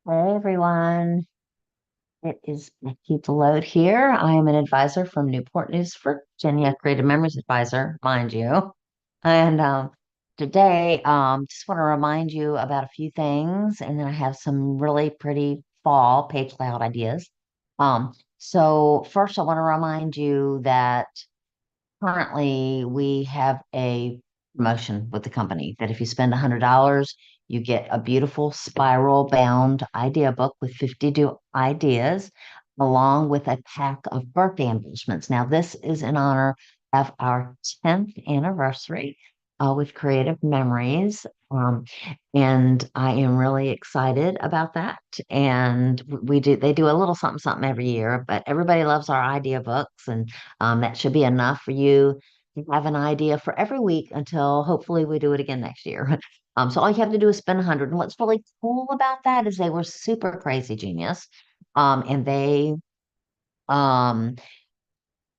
Hey everyone, it is Beckie Belote here. I am an advisor from Newport News, Virginia, Creative Memories Advisor, mind you. And today, just want to remind you about a few things, and then I have some really pretty fall page layout ideas. So first, I want to remind you that currently, we have a promotion with the company that if you spend $100, you get a beautiful spiral bound idea book with 52 ideas, along with a pack of birthday embellishments. Now, this is in honor of our 10th anniversary with Creative Memories. And I am really excited about that. And they do a little something, something every year, but everybody loves our idea books. And that should be enough for you to have an idea for every week until hopefully we do it again next year. So all you have to do is spend 100. And what's really cool about that is they were super crazy genius. And they um,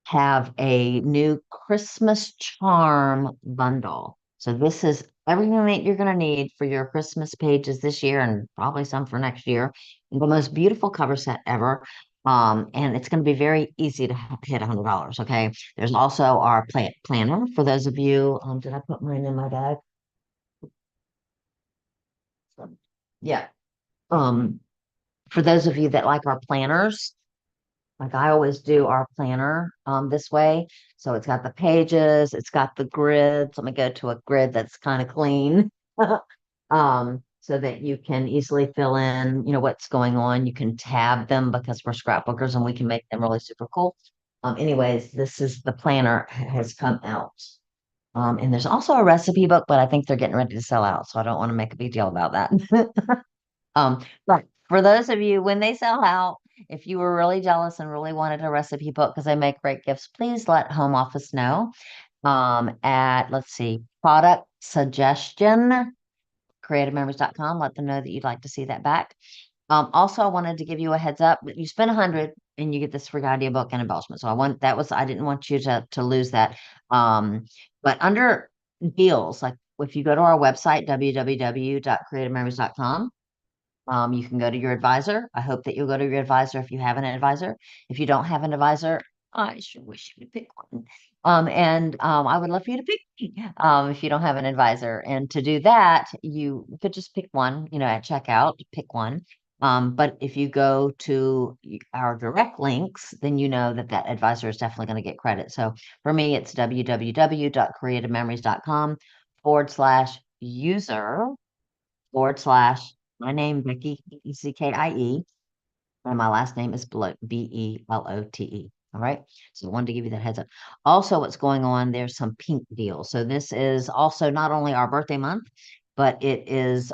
have a new Christmas charm bundle. So this is everything that you're going to need for your Christmas pages this year and probably some for next year. The most beautiful cover set ever. And it's going to be very easy to hit $100. Okay. There's also our planner for those of you. Did I put mine in my bag? Yeah. Um, for those of you that like our planners, like I always do our planner this way. So it's got the pages, it's got the grids. Let me go to a grid that's kind of clean. So that you can easily fill in, what's going on. You can tab them because we're scrapbookers and we can make them really super cool. Anyways, this is the planner has come out. And there's also a recipe book, but I think they're getting ready to sell out, so I don't want to make a big deal about that. But for those of you, when they sell out, if you were really jealous and really wanted a recipe book because they make great gifts, please let home office know. At let's see, product suggestion, creativemembers.com. Let them know that you'd like to see that back. Also, I wanted to give you a heads up that you spend 100 and you get this free idea book and embellishment. So I didn't want you to lose that. But under deals, like if you go to our website, www.creativemembers.com, you can go to your advisor. I hope that you'll go to your advisor if you have an advisor. If you don't have an advisor, I sure wish you would pick one. And I would love for you to pick me if you don't have an advisor. And to do that, you could just pick one, at checkout, pick one. But if you go to our direct links, then you know that that advisor is definitely going to get credit. So for me, it's www.creativememories.com/user / my name, Beckie, Beckie, and my last name is Belote, Belote. All right. So I wanted to give you that heads up. Also, what's going on, there's some pink deals. So this is also not only our birthday month, but it is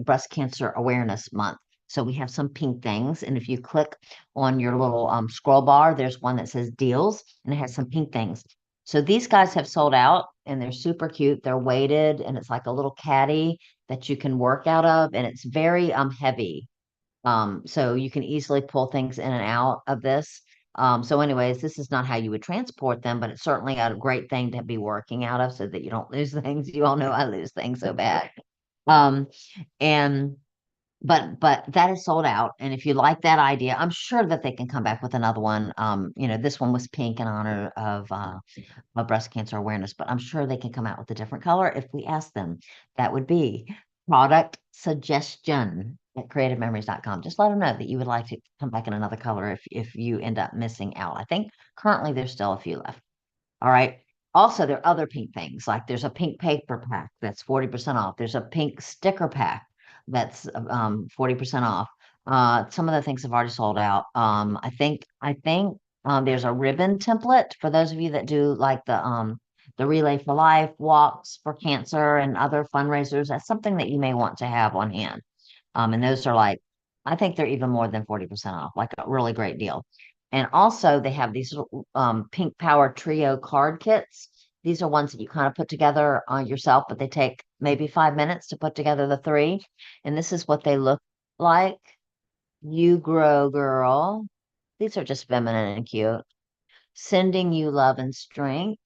breast cancer awareness month. So we have some pink things. And if you click on your little scroll bar, there's one that says deals and it has some pink things. So these guys have sold out and they're super cute. They're weighted and it's like a little caddy that you can work out of, and it's very heavy. So you can easily pull things in and out of this. So anyways, this is not how you would transport them, but it's certainly a great thing to be working out of so that you don't lose things. You all know I lose things so bad. Um, and but that is sold out. And if you like that idea, I'm sure that they can come back with another one. This one was pink in honor of breast cancer awareness, but I'm sure they can come out with a different color if we ask them. That would be product suggestion at creativememories.com. Just let them know that you would like to come back in another color if you end up missing out. I think currently there's still a few left. All right. Also, there are other pink things, like there's a pink paper pack that's 40% off. There's a pink sticker pack that's 40% off. Some of the things have already sold out. I think there's a ribbon template for those of you that do like the Relay for Life walks for cancer and other fundraisers. That's something that you may want to have on hand. And those are like, I think they're even more than 40% off, like a really great deal. And also they have these Pink Power Trio card kits. These are ones that you kind of put together yourself, but they take maybe 5 minutes to put together the three. And this is what they look like. You grow, girl. These are just feminine and cute. Sending you love and strength.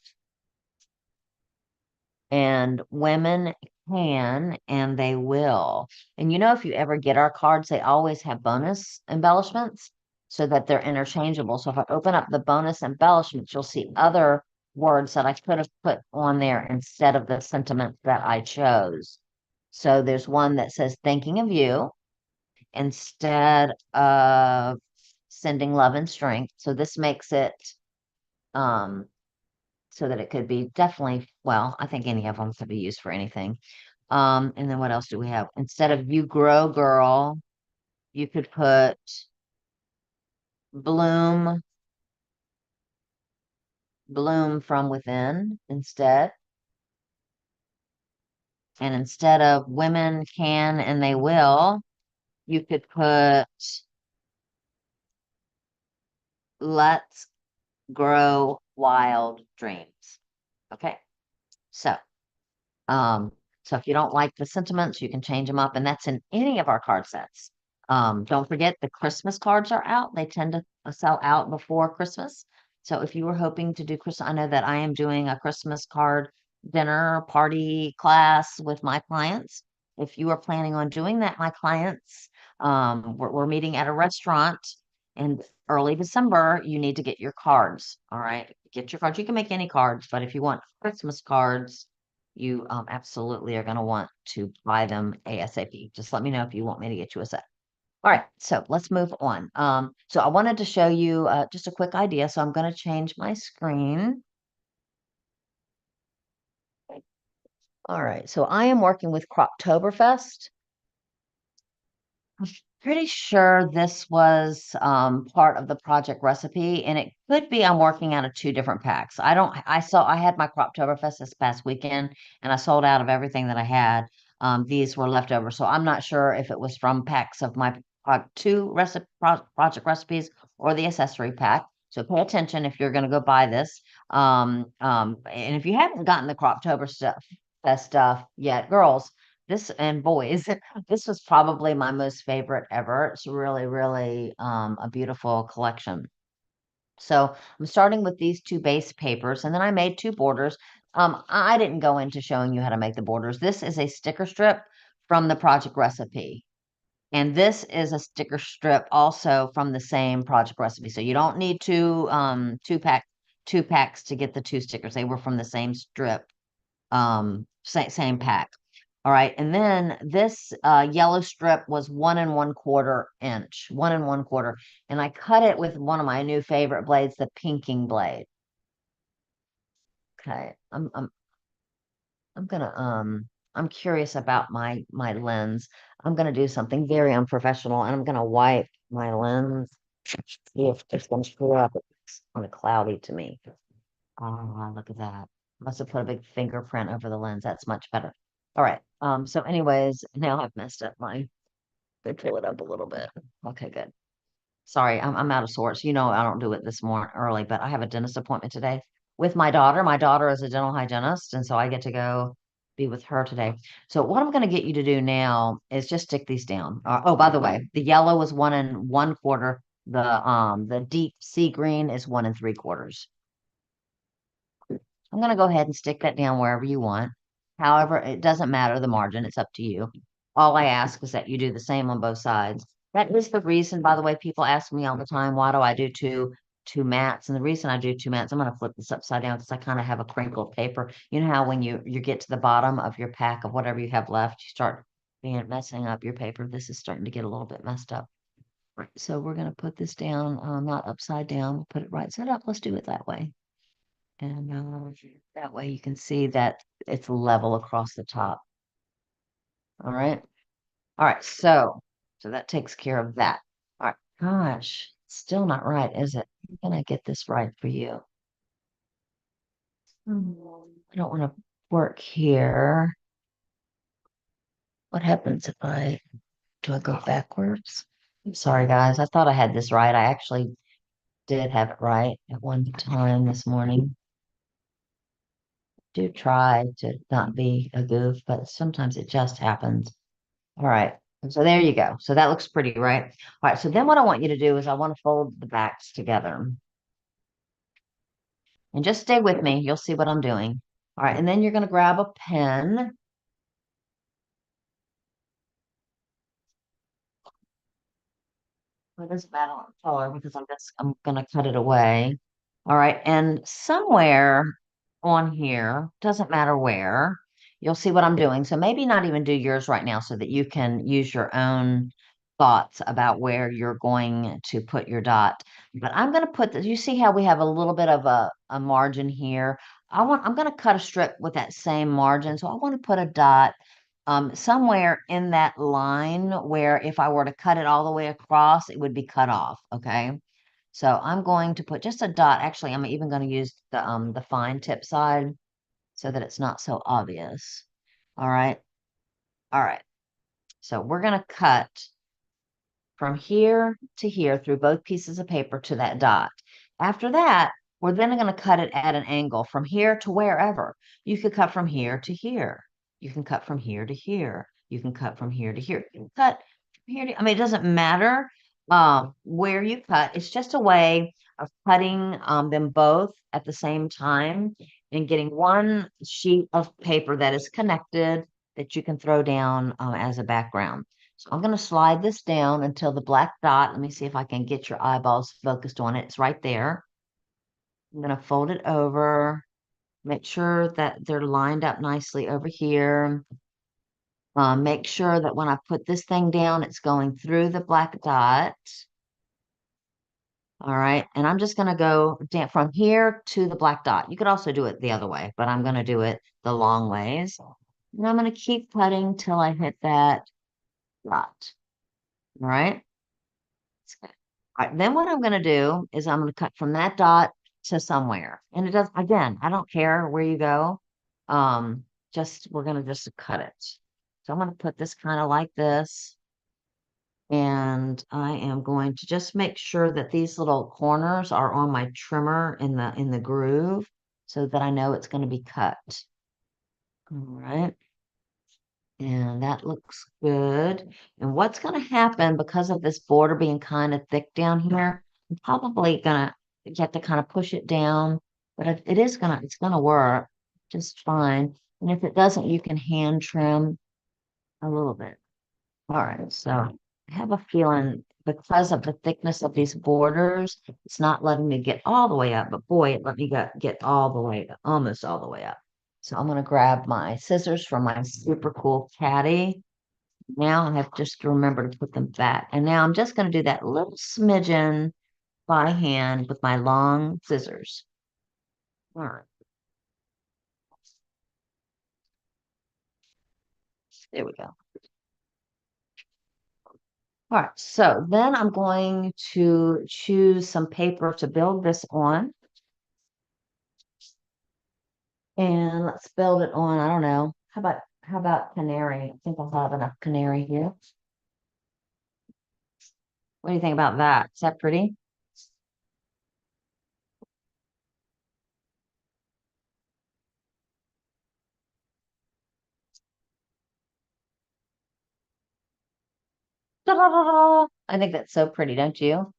And women can and they will. And if you ever get our cards, they always have bonus embellishments so that they're interchangeable. So if I open up the bonus embellishments, you'll see other words that I could have put on there instead of the sentiment that I chose. So there's one that says thinking of you instead of sending love and strength. So this makes it um so that it could be definitely, well, I think any of them could be used for anything. And then what else do we have? Instead of you grow girl, you could put bloom, bloom from within instead. And instead of women can and they will, you could put let's grow wild dreams. Okay. So, um, so if you don't like the sentiments, you can change them up, and that's in any of our card sets. Don't forget the Christmas cards are out. They tend to sell out before Christmas. So if you were hoping to do Christmas, I know that I am doing a Christmas card dinner party class with my clients. If you are planning on doing that, my clients, we're meeting at a restaurant in early December. You need to get your cards. All right. Get your cards. You can make any cards, but if you want Christmas cards, you absolutely are going to want to buy them ASAP. Just let me know if you want me to get you a set. All right, so let's move on. So I wanted to show you just a quick idea. So I'm going to change my screen. All right, so I am working with Croptoberfest. I'm pretty sure this was part of the project recipe, and it could be I'm working out of two different packs. I had my Croptoberfest this past weekend, and I sold out of everything that I had. These were left over, so I'm not sure if it was from packs of my project recipes or the accessory pack. So pay attention if you're going to go buy this. And if you haven't gotten the Croptober stuff yet, girls, this and boys, this was probably my most favorite ever. It's really, really a beautiful collection. So I'm starting with these two base papers, and then I made two borders. I didn't go into showing you how to make the borders. This is a sticker strip from the project recipe. And this is a sticker strip also from the same project recipe. So you don't need two packs to get the two stickers. They were from the same strip, same pack. All right, and then this yellow strip was 1 1/4 inch, 1 1/4, and I cut it with one of my new favorite blades, the pinking blade. Okay, I'm gonna I'm curious about my lens. I'm gonna do something very unprofessional, and I'm gonna wipe my lens. See if it's gonna screw up. It's kind of cloudy to me. Oh, look at that. Must have put a big fingerprint over the lens. That's much better. All right. So anyways, now I've messed up my, they pull it up a little bit. Okay, good. Sorry, I'm out of sorts. I don't do it this morning early, but I have a dentist appointment today with my daughter. My daughter is a dental hygienist, and so I get to go be with her today. So what I'm going to get you to do now is just stick these down. Oh, by the way, the yellow is 1 1/4. The deep sea green is 1 3/4. I'm going to go ahead and stick that down wherever you want. However, it doesn't matter the margin. It's up to you. All I ask is that you do the same on both sides. That is the reason, by the way, people ask me all the time, why do I do two mats? And the reason I do two mats, I'm going to flip this upside down because I kind of have a crinkled paper. You know how when you get to the bottom of your pack of whatever you have left, you start messing up your paper. This is starting to get a little bit messed up. Right. So we're going to put this down, not upside down. We'll put it right side up. Let's do it that way. And that way you can see that it's level across the top. All right. All right. So that takes care of that. All right. Gosh, still not right, is it? I'm gonna get this right for you. I don't want to work here. What happens if do I go backwards? I'm sorry, guys. I thought I had this right. I actually did have it right at one time this morning. Do try to not be a goof, but sometimes it just happens. All right. So there you go. So that looks pretty, right? All right. So then what I want you to do is I want to fold the backs together. And just stay with me. You'll see what I'm doing. All right. And then you're going to grab a pen Well, it doesn't matter what color because I'm gonna cut it away. All right, and somewhere on here, doesn't matter where, you'll see what I'm doing. So maybe not even do yours right now so that you can use your own thoughts about where you're going to put your dot. But I'm gonna put this, you see how we have a little bit of a margin here. I'm gonna cut a strip with that same margin. So I want to put a dot somewhere in that line where if I were to cut it all the way across, it would be cut off, okay? So I'm going to put just a dot. Actually, I'm even going to use the fine tip side so that it's not so obvious. All right. All right. So we're going to cut from here to here through both pieces of paper to that dot. After that, we're then going to cut it at an angle from here to wherever. You could cut from here to here. You can cut from here to here. You can cut from here to here. You can cut from here to, I mean, it doesn't matter where you cut. It's just a way of cutting them both at the same time and getting one sheet of paper that is connected that you can throw down as a background. So I'm going to slide this down until the black dot, let me see if I can get your eyeballs focused on it. It's right there. I'm going to fold it over, make sure that they're lined up nicely over here. Make sure that when I put this thing down, it's going through the black dot. All right. And I'm just going to go down from here to the black dot. You could also do it the other way, but I'm going to do it the long ways. And I'm going to keep cutting till I hit that dot. All right. All right, then what I'm going to do is I'm going to cut from that dot to somewhere. And it does, again, I don't care where you go. Just, we're going to just cut it. So I'm going to put this kind of like this. And I am going to just make sure that these little corners are on my trimmer in the groove so that I know it's going to be cut. All right. And that looks good. And what's going to happen because of this border being kind of thick down here, I'm probably going to you have to kind of push it down, but it is going to, it's going to work just fine. And if it doesn't, you can hand trim a little bit. All right. So I have a feeling because of the thickness of these borders, it's not letting me get all the way up, but boy, it let me get all the way, almost all the way up. So I'm going to grab my scissors from my super cool caddy. Now I have just to remember to put them back. And now I'm just going to do that little smidgen by hand with my long scissors. All right. There we go. All right. So then I'm going to choose some paper to build this on. And let's build it on, I don't know. How about canary? I think I'll have enough canary here. What do you think about that? Is that pretty? Ta-da-da-da! I think that's so pretty, don't you? All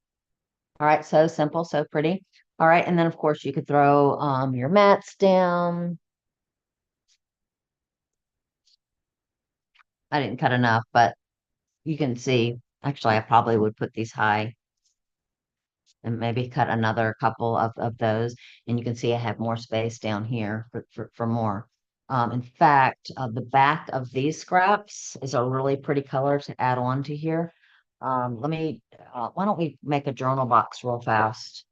right, so simple, so pretty. All right, and then of course you could throw your mats down. I didn't cut enough, but you can see. Actually, I probably would put these high and maybe cut another couple of those. And you can see I have more space down here for more. In fact, the back of these scraps is a really pretty color to add on to here. Why don't we make a journal box real fast?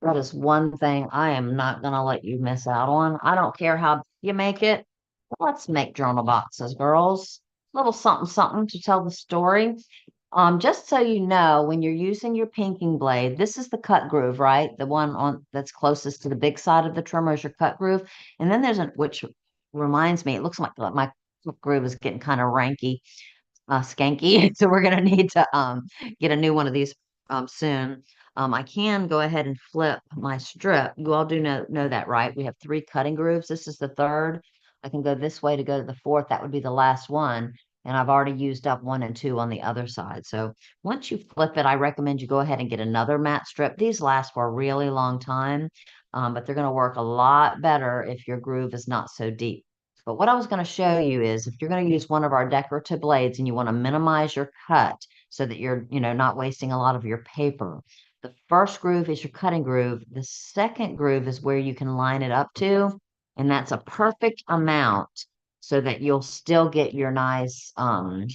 That is one thing I am not going to let you miss out on. I don't care how you make it. Let's make journal boxes, girls. Little something, something to tell the story. Just so you know, when you're using your pinking blade, this is the cut groove, right? The one on that's closest to the big side of the trimmer is your cut groove. And then there's a, which reminds me, it looks like my cut groove is getting kind of ranky skanky. So we're gonna need to get a new one of these soon. I can go ahead and flip my strip. You all do know that, right? We have three cutting grooves. This is the third. I can go this way to go to the fourth. That would be the last one. And I've already used up one and two on the other side. So once you flip it, I recommend you go ahead and get another matte strip. These last for a really long time, but they're going to work a lot better if your groove is not so deep. But what I was going to show you is if you're going to use one of our decorative blades and you want to minimize your cut so that you're, not wasting a lot of your paper. The first groove is your cutting groove. The second groove is where you can line it up to, and that's a perfect amount so that you'll still get your nice, I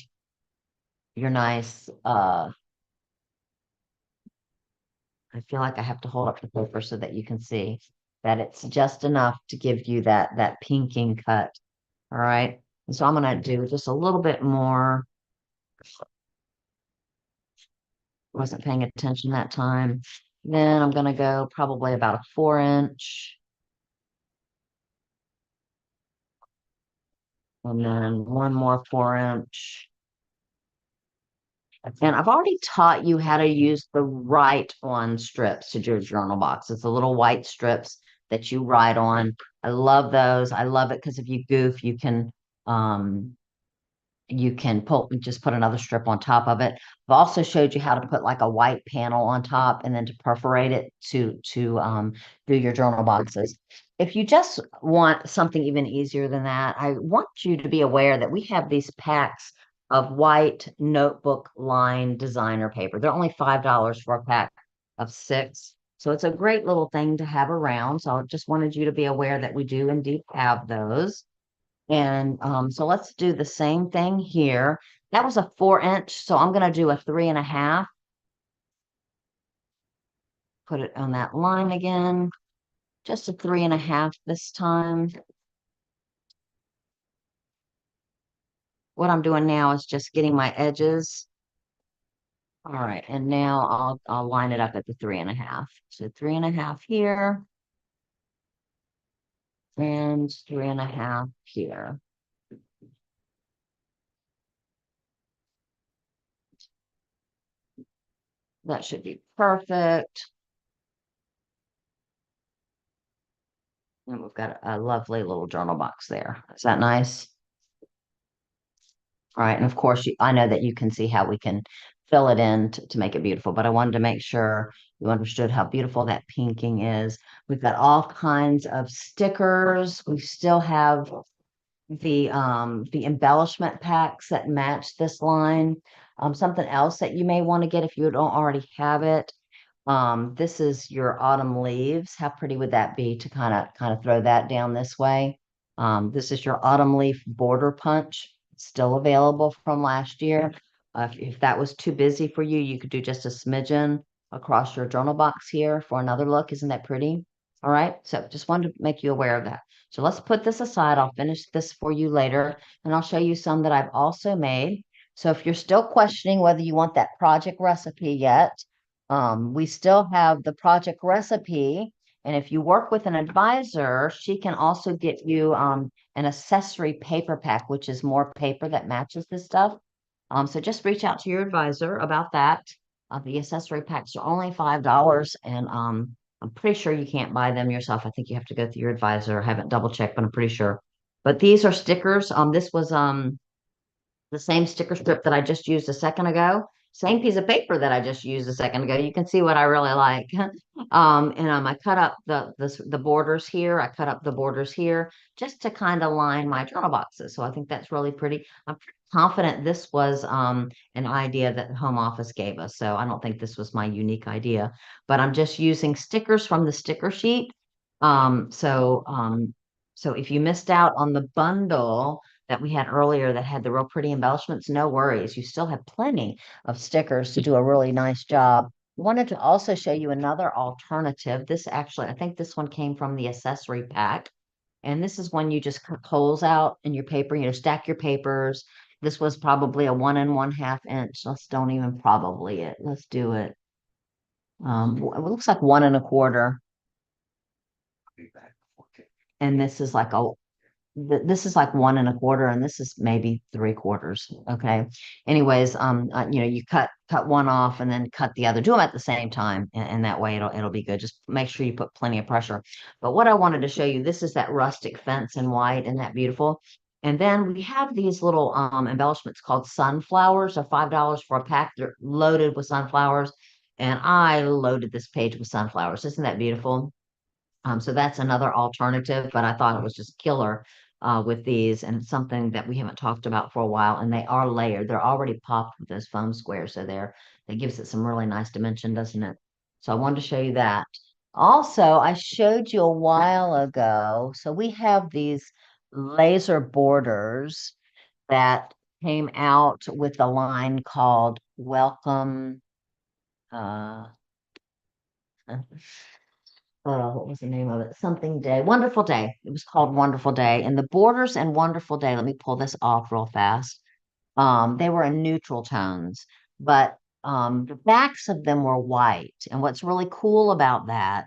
feel like I have to hold up the paper so that you can see that it's just enough to give you that pinking cut. All right. And so I'm going to do just a little bit more. Wasn't paying attention that time. Then I'm going to go probably about a 4 inch. And then one more 4 inch. And I've already taught you how to use the write on strips to do your journal box. It's the little white strips that you write on. I love those. I love it because if you goof, um you can just put another strip on top of it. I've also showed you how to put like a white panel on top and then to perforate it to do your journal boxes. If you just want something even easier than that, I want you to be aware that we have these packs of white notebook line designer paper. They're only $5 for a pack of 6. So it's a great little thing to have around. So I just wanted you to be aware that we do indeed have those. And so let's do the same thing here. That was a 4 inch, so I'm going to do a 3.5. Put it on that line again. Just a 3.5 this time. What I'm doing now is just getting my edges. All right, and now I'll line it up at the 3.5. So 3.5 here and 3.5 here. That should be perfect. And we've got a lovely little journal box there. Is that nice? All right. And of course, I know that you can see how we can fill it in to make it beautiful, but I wanted to make sure you understood how beautiful that pinking is. We've got all kinds of stickers. We still have the embellishment packs that match this line. Something else that you may want to get if you don't already have it. This is your autumn leaves. How pretty would that be to kind of throw that down this way? This is your autumn leaf border punch, still available from last year. If that was too busy for you, you could do just a smidgen across your journal box here for another look. Isn't that pretty? All right, so just wanted to make you aware of that. So let's put this aside. I'll finish this for you later, and I'll show you some that I've also made. So if you're still questioning whether you want that project recipe yet, we still have the project recipe. And if you work with an advisor, she can also get you an accessory paper pack, which is more paper that matches this stuff. So just reach out to your advisor about that. The accessory packs are only $5, and I'm pretty sure you can't buy them yourself. I think you have to go through your advisor. I haven't double checked, but I'm pretty sure. But these are stickers. This was the same sticker strip that I just used a second ago. Same piece of paper that I just used a second ago. You can see what I really like. And I cut up the borders here. I cut up the borders here just to kind of line my journal boxes. So I think that's really pretty. I'm pretty confident this was an idea that the home office gave us. So I don't think this was my unique idea, but I'm just using stickers from the sticker sheet. So if you missed out on the bundle that we had earlier that had the real pretty embellishments, no worries. You still have plenty of stickers to do a really nice job. Wanted to also show you another alternative. This actually, I think this one came from the accessory pack. And this is when you just cut holes out in your paper, stack your papers. This was probably a 1 1/2 inch. Don't even probably it. Let's do it. It looks like 1 1/4. And this is like 1 1/4, and this is maybe 3/4. Okay. Anyways, you cut one off and then cut the other. Do them at the same time, and that way it'll be good. Just make sure you put plenty of pressure. But what I wanted to show you, this is that rustic fence in white, and that beautiful. And then we have these little embellishments called sunflowers. They're $5 for a pack. They're loaded with sunflowers, and I loaded this page with sunflowers. Isn't that beautiful? So that's another alternative, but I thought it was just killer with these, and it's something that we haven't talked about for a while, and they are layered. They're already popped with those foam squares, so that gives it some really nice dimension, doesn't it? So I wanted to show you that. Also, I showed you a while ago, so we have these laser borders that came out with a line called Welcome, uh, what was the name of it? Something Day, Wonderful Day. It was called Wonderful Day. And the borders and Wonderful Day, let me pull this off real fast. They were in neutral tones, but the backs of them were white. And what's really cool about that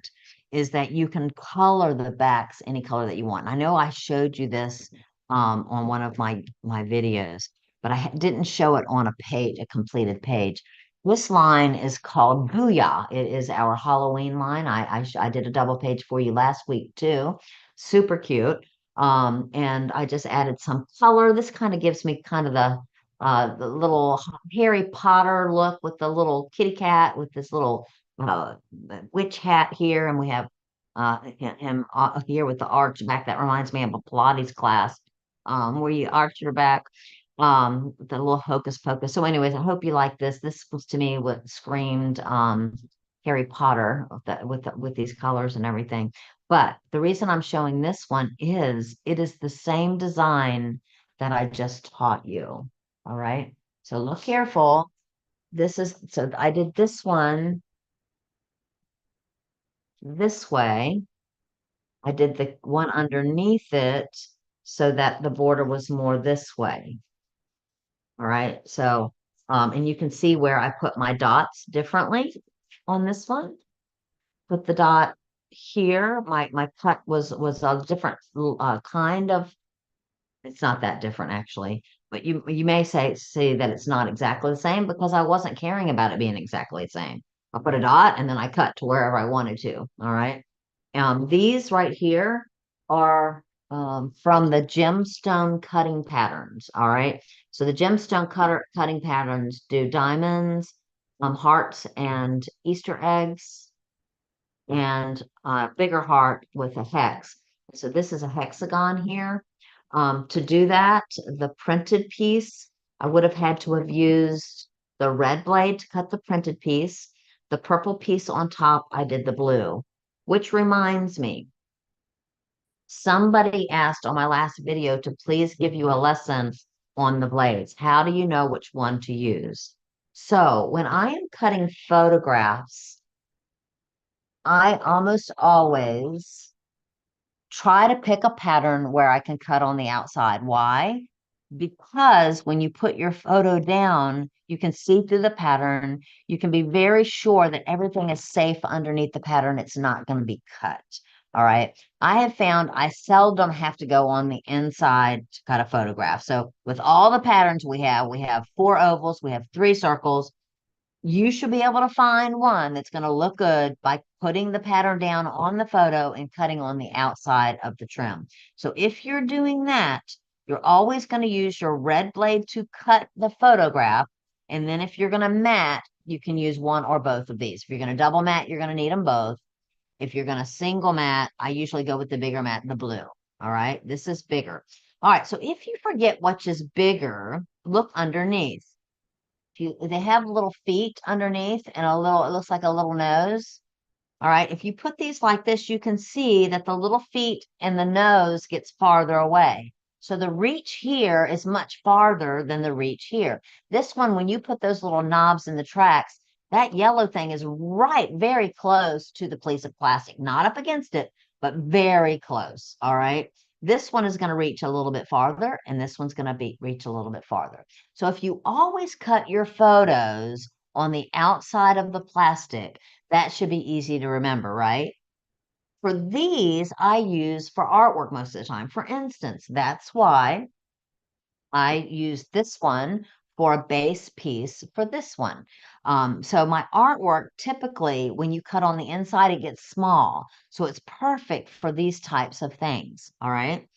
is that you can color the backs any color that you want. I know I showed you this on one of my videos, but I didn't show it on a page, a completed page. This line is called boo-Yah. It is our Halloween line. I did a double page for you last week too. Super cute. And I just added some color. This kind of gives me kind of the little Harry Potter look with the little kitty cat with this little uh, witch hat here, and we have him here with the arch back. That reminds me of a Pilates class where you arch your back, the little hocus pocus. So, anyways, I hope you like this. This was to me what screamed Harry Potter with these colors and everything. But the reason I'm showing this one is it is the same design that I just taught you. All right. So look careful. So I did this one this way. I did the one underneath it so that the border was more this way. All right. So, and you can see where I put my dots differently on this one. Put the dot here. My cut was a different kind of. It's not that different actually, but you may see that it's not exactly the same because I wasn't caring about it being exactly the same. I put a dot and then I cut to wherever I wanted to. All right. These right here are from the gemstone cutting patterns. All right. So the gemstone cutting patterns do diamonds, hearts, and Easter eggs, and a bigger heart with a hex. So this is a hexagon here. To do that, the printed piece, I would have had to have used the red blade to cut the printed piece. The purple piece on top, I did the blue, which reminds me, somebody asked on my last video to please give you a lesson on the blades. How do you know which one to use? So when I am cutting photographs, I almost always try to pick a pattern where I can cut on the outside. Why? Because when you put your photo down, you can see through the pattern. You can be very sure that everything is safe underneath the pattern. It's not going to be cut. All right. I have found I seldom have to go on the inside to cut a photograph. So with all the patterns we have 4 ovals, we have 3 circles. You should be able to find one that's going to look good by putting the pattern down on the photo and cutting on the outside of the trim. So if you're doing that, you're always going to use your red blade to cut the photograph. And then if you're going to mat, you can use one or both of these. If you're going to double mat, you're going to need them both. If you're going to single mat, I usually go with the bigger mat, the blue. All right, this is bigger. All right, so if you forget which is bigger, look underneath. They have little feet underneath and it looks like a little nose. All right. If you put these like this, you can see that the little feet and the nose gets farther away. So the reach here is much farther than the reach here. This one, when you put those little knobs in the tracks, that yellow thing is right, very close to the piece of plastic, not up against it, but very close. All right. This one is going to reach a little bit farther, and this one's going to reach a little bit farther. So if you always cut your photos on the outside of the plastic, that should be easy to remember, right? For these, I use for artwork most of the time. For instance, that's why I use this one for a base piece for this one. So my artwork, typically, when you cut on the inside, it gets small. So it's perfect for these types of things, all right?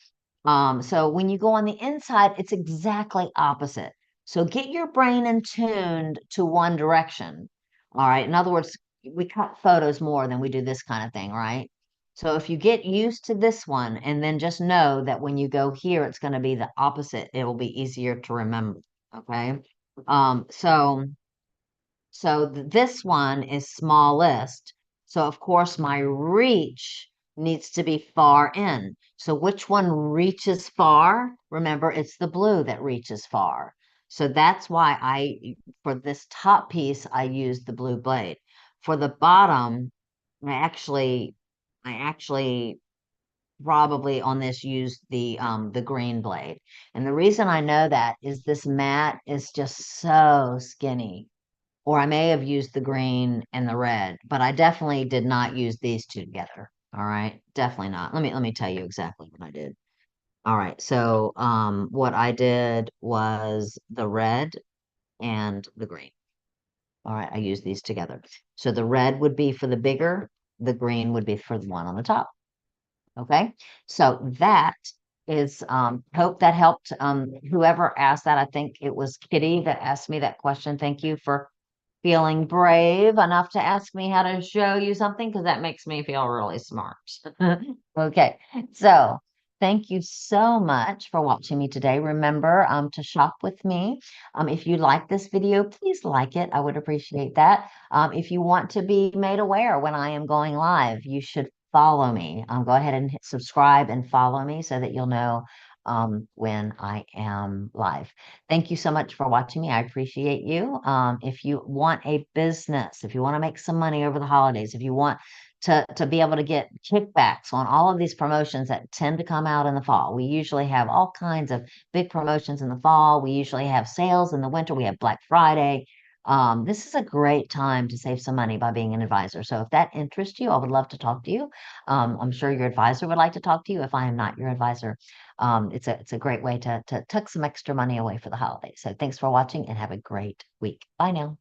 So when you go on the inside, it's exactly opposite. So get your brain in tuned to one direction. All right. In other words, we cut photos more than we do this kind of thing, right? So if you get used to this one, and then just know that when you go here, it's going to be the opposite. It will be easier to remember. Okay. So this one is smallest. So of course my reach needs to be far in. So which one reaches far? Remember, it's the blue that reaches far. So that's why for this top piece, I use the blue blade. For the bottom, I actually probably on this use the green blade. And the reason I know that is this mat is just so skinny. Or I may have used the green and the red, but I definitely did not use these two together. All right, definitely not. Let me tell you exactly what I did. All right, so what I did was the red and the green. All right, I used these together. So the red would be for the bigger, the green would be for the one on the top. Okay, so that is hope that helped. Whoever asked that, I think it was Kitty that asked me that question. Thank you for feeling brave enough to ask me how to show you something, because that makes me feel really smart. Okay, so thank you so much for watching me today. Remember to shop with me. If you like this video, please like it. I would appreciate that. If you want to be made aware when I am going live, you should follow me. Go ahead and hit subscribe and follow me so that you'll know when I am live. Thank you so much for watching me. I appreciate you. If you want a business, if you want to make some money over the holidays, if you want to be able to get kickbacks on all of these promotions that tend to come out in the fall. We usually have all kinds of big promotions in the fall. We usually have sales in the winter. We have Black Friday. This is a great time to save some money by being an advisor. So if that interests you, I would love to talk to you. I'm sure your advisor would like to talk to you if I am not your advisor. It's a great way to tuck some extra money away for the holidays. So thanks for watching and have a great week. Bye now.